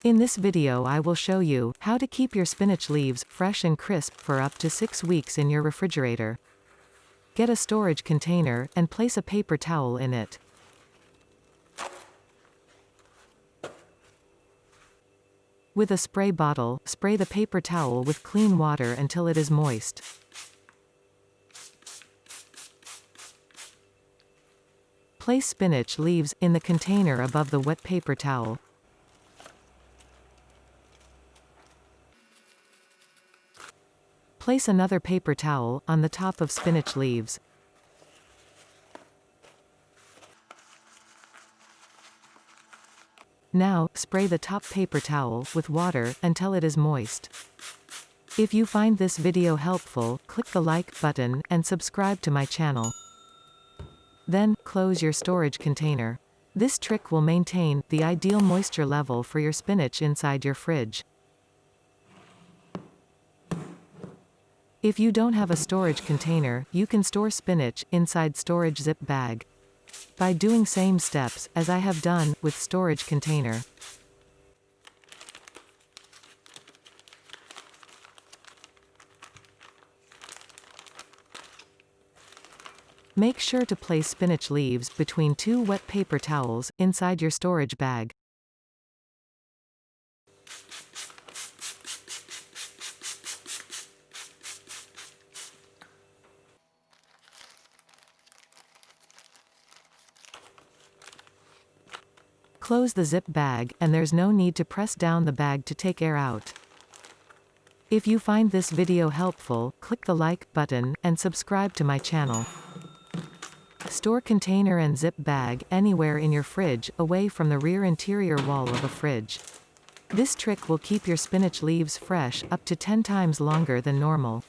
In this video I will show you how to keep your spinach leaves fresh and crisp for up to 6 weeks in your refrigerator. Get a storage container and place a paper towel in it. With a spray bottle, spray the paper towel with clean water until it is moist. Place spinach leaves in the container above the wet paper towel. Place another paper towel on the top of spinach leaves. Now, spray the top paper towel with water until it is moist. If you find this video helpful, click the like button and subscribe to my channel. Then, close your storage container. This trick will maintain the ideal moisture level for your spinach inside your fridge. If you don't have a storage container, you can store spinach inside storage zip bag. By doing same steps as I have done with storage container. Make sure to place spinach leaves between 2 wet paper towels inside your storage bag. Close the zip bag, and there's no need to press down the bag to take air out. If you find this video helpful, click the like button and subscribe to my channel. Store container and zip bag anywhere in your fridge, away from the rear interior wall of a fridge. This trick will keep your spinach leaves fresh up to 10 times longer than normal.